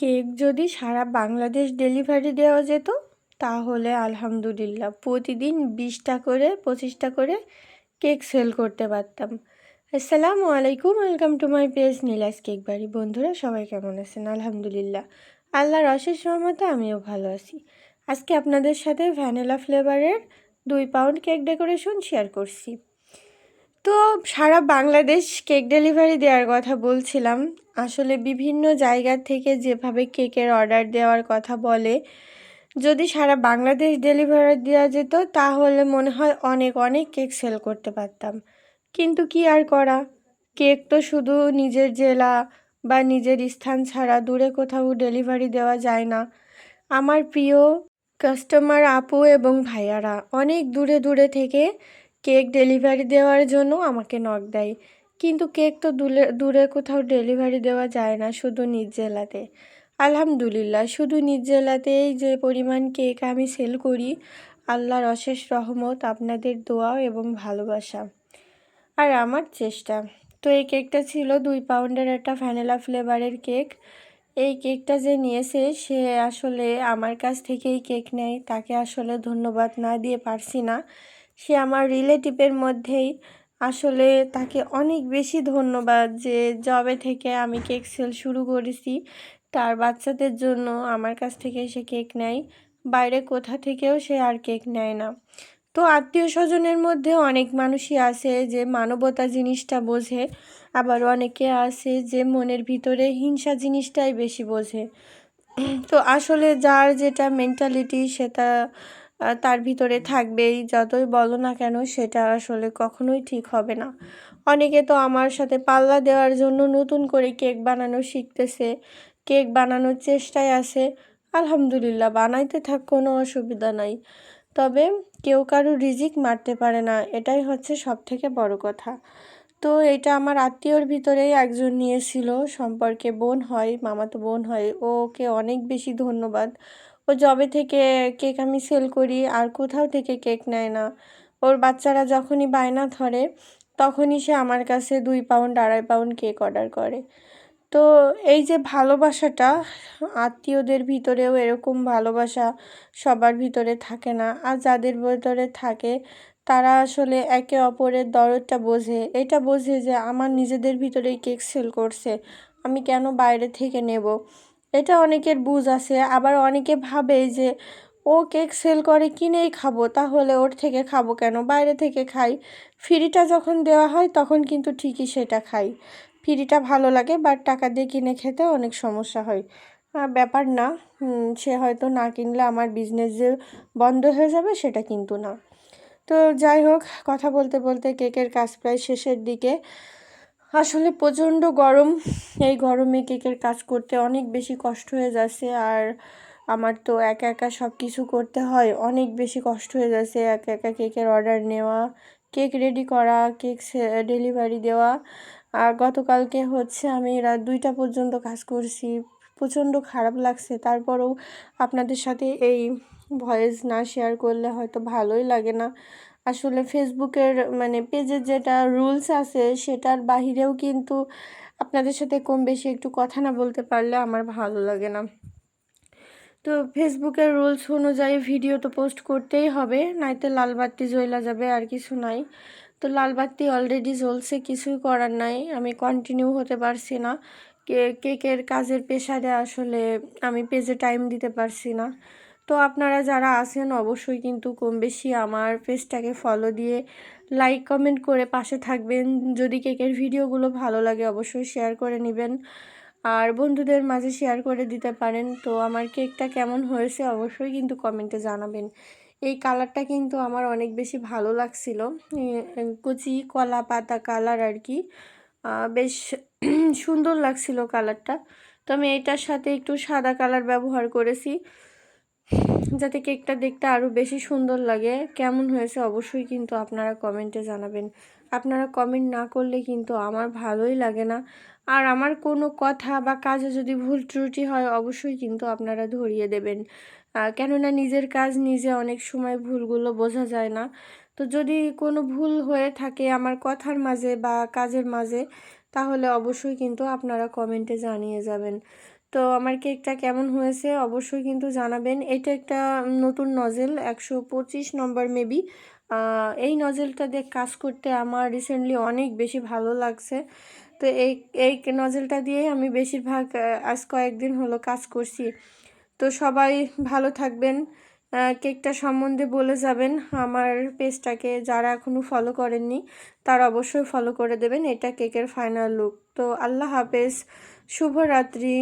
Cake যদি সারা Bangladesh delivery দেওয়া যেত তাহলে আলহামদুলিল্লাহ প্রতিদিন 20টা করে 25টা করে কেক সেল করতে পারতাম। আসসালামু আলাইকুম, welcome to my page Neela's cake বাড়ি। বন্ধুরা সবাই কেমন আছেন? আলহামদুলিল্লাহ, আল্লাহর অশেষ রহমতে আমিও ভালো আছি। আজকে আপনাদের সাথে ভ্যানিলা ফ্লেভারের 2 পাউন্ড কেক ডেকোরেশন শেয়ার করছি। তো সারা বাংলাদেশ কেক ডেলিভারি দেওয়ার কথা বলছিলাম। আসলে বিভিন্ন জায়গা থেকে যেভাবে কেকের অর্ডার দেওয়ার কথা বলে, যদি সারা বাংলাদেশ ডেলিভারি দেওয়া যেত তাহলে মনে হয় অনেক অনেক কেক সেল করতে পারতাম। কিন্তু কি আর করা, কেক তো শুধু নিজের জেলা বা নিজের স্থান ছাড়া দূরে কোথাও ডেলিভারি দেওয়া যায় না। আমার প্রিয় কাস্টমার আপু এবং ভাইয়ারা অনেক দূরে দূরে থেকে কেক ডেলিভারি দেওয়ার জন্য আমাকে নক দেয়, কিন্তু কেক তো দূরে দূরে কোথাও ডেলিভারি দেওয়া যায় না, শুধু নিজ জেলাতে। আলহামদুলিল্লাহ, শুধু নিজ জেলাতেই যে পরিমাণ কেক আমি সেল করি, আল্লাহর অশেষ রহমত, আপনাদের দোয়া এবং ভালোবাসা আর আমার চেষ্টা। তো এই কেকটা ছিল 2 পাউন্ডের একটা ভ্যানিলা ফ্লেভারের কেক। এই কেকটা যে নিয়েছে সে আসলে আমার কাছ থেকেই কেক নেয়, তাকে আসলে ধন্যবাদ না দিয়ে পারছি না। সে আমার রিলেটিভের মধ্যেই, আসলে তাকে অনেক বেশি ধন্যবাদ যে জবে থেকে আমি কেক সেল শুরু করেছি তার বাচ্চাদের জন্য আমার কাছ থেকে সে কেক নেয়, বাইরে কোথা থেকেও সে আর কেক নেয় না। তো আত্মীয় স্বজনের মধ্যে অনেক মানুষই আছে যে মানবতা জিনিসটা বোঝে, আবার অনেকে আছে যে মনের ভিতরে হিংসা জিনিসটাই বেশি বোঝে। তো আসলে যার যেটা মেন্টালিটি সেটা তার ভিতরে থাকবেই, যতই বলো না কেন সেটা আসলে কখনোই ঠিক হবে না। অনেকে তো আমার সাথে পাল্লা দেওয়ার জন্য নতুন করে কেক বানানো শিখতেছে, কেক বানানোর চেষ্টায় আছে। আলহামদুলিল্লাহ, বানাইতে থাক, কোনো অসুবিধা নাই। তবে কেউ কারো রিজিক মারতে পারে না, এটাই হচ্ছে সবথেকে বড় কথা। তো এটা আমার আত্মীয়র ভিতরেই একজন নিয়েছিল, সম্পর্কে বোন হয়, মামাতো বোন হয়। ওকে অনেক বেশি ধন্যবাদ। ও যবে থেকে কেক আমি সেল করি আর কোথাও থেকে কেক নেয় না। ওর বাচ্চারা যখনই বায়না ধরে তখনই সে আমার কাছে 2 পাউন্ড 2.5 পাউন্ড কেক অর্ডার করে। তো এই যে ভালোবাসাটা, আত্মীয়দের ভিতরেও এরকম ভালোবাসা সবার ভিতরে থাকে না, আর যাদের ভিতরে থাকে তারা আসলে একে অপরের দরদটা বোঝে। এটা বোঝে যে আমার নিজেদের ভিতরেই কেক সেল করছে, আমি কেন বাইরে থেকে নেব। এটা অনেকের বুঝ আছে। আবার অনেকে ভাবে যে ও কেক সেল করে কিনেই খাবো, তাহলে ওর থেকে খাবো কেন, বাইরে থেকে খাই। ফ্রিটা যখন দেওয়া হয় তখন কিন্তু ঠিকই সেটা খাই, ফ্রিটা ভালো লাগে, বাট টাকা দিয়ে কিনে খেতে অনেক সমস্যা হয়। ব্যাপার না, সে হয়তো না কিনলে আমার বিজনেস যে বন্ধ হয়ে যাবে সেটা কিন্তু না। তো যাই হোক, কথা বলতে বলতে কেকের কাজ প্রায় শেষের দিকে। আসলে প্রচণ্ড গরম, এই গরমে কেকের কাজ করতে অনেক বেশি কষ্ট হয়ে যাচ্ছে। আর আমার তো একা একা সব কিছু করতে হয়, অনেক বেশি কষ্ট হয়ে যাচ্ছে একা একা কেকের অর্ডার নেওয়া, কেক রেডি করা, কেক ডেলিভারি দেওয়া। আর গতকালকে হচ্ছে আমি রাত 2টা পর্যন্ত কাজ করছি, প্রচণ্ড খারাপ লাগছে। তারপরেও আপনাদের সাথে এই ভয়েস না শেয়ার করলে হয়তো ভালোই লাগে না। আসলে ফেসবুকের মানে পেজের যেটা রুলস আছে সেটার বাহিরেও কিন্তু আপনাদের সাথে কম বেশি একটু কথা না বলতে পারলে আমার ভালো লাগে না। তো ফেসবুকের রুলস অনুযায়ী ভিডিও তো পোস্ট করতেই হবে, নাইতে লাল বাতি জ্বলা যাবে, আর কিছু নাই। তো লাল বাতি অলরেডি জ্বলছে, কিছুই করার নাই, আমি কন্টিনিউ হতে পারছি না। কেকের কাজের প্রেশারে আসলে আমি পেজে টাইম দিতে পারছি না। তো আপনারা যারা আছেন অবশ্যই কিন্তু কম বেশি আমার পেজটাকে ফলো দিয়ে লাইক কমেন্ট করে পাশে থাকবেন। যদি কেকের ভিডিওগুলো ভালো লাগে অবশ্যই শেয়ার করে নেবেন, আর বন্ধুদের মাঝে শেয়ার করে দিতে পারেন। তো আমার কেকটা কেমন হয়েছে অবশ্যই কিন্তু কমেন্টে জানাবেন। এই কালারটা কিন্তু আমার অনেক বেশি ভালো লাগছিল, কচি কলা পাতা কালার আর কি, বেশ সুন্দর লাগছিল কালারটা। তো আমি এটার সাথে একটু সাদা কালার ব্যবহার করেছি যাতে কেকটা দেখতে আরও বেশি সুন্দর লাগে। কেমন হয়েছে অবশ্যই কিন্তু আপনারা কমেন্টে জানাবেন। আপনারা কমেন্ট না করলে কিন্তু আমার ভালোই লাগে না। আর আমার কোনো কথা বা কাজে যদি ভুল ত্রুটি হয় অবশ্যই কিন্তু আপনারা ধরিয়ে দেবেন, কেননা নিজের কাজ নিজে অনেক সময় ভুলগুলো বোঝা যায় না। তো যদি কোনো ভুল হয়ে থাকে আমার কথার মাঝে বা কাজের মাঝে, তাহলে অবশ্যই কিন্তু আপনারা কমেন্টে জানিয়ে যাবেন। তো আমার কেকটা কেমন হয়েছে অবশ্যই কিন্তু জানাবেন। এটা একটা নতুন নজেল, 125 নম্বর মেবি। এই নজেলটা দিয়ে কাজ করতে আমার রিসেন্টলি অনেক বেশি ভালো লাগছে। তো এই নজেলটা দিয়েই আমি বেশিরভাগ আজ কয়েকদিন হলো কাজ করছি। তো সবাই ভালো থাকবেন। কেকটা সম্বন্ধে বলে যাবেন আমার পেজটাকে, যারা এখনও ফলো করেননি তারা অবশ্যই ফলো করে দেবেন। এটা কেকের ফাইনাল লুক। তো আল্লাহ হাফেজ, শুভরাত্রি।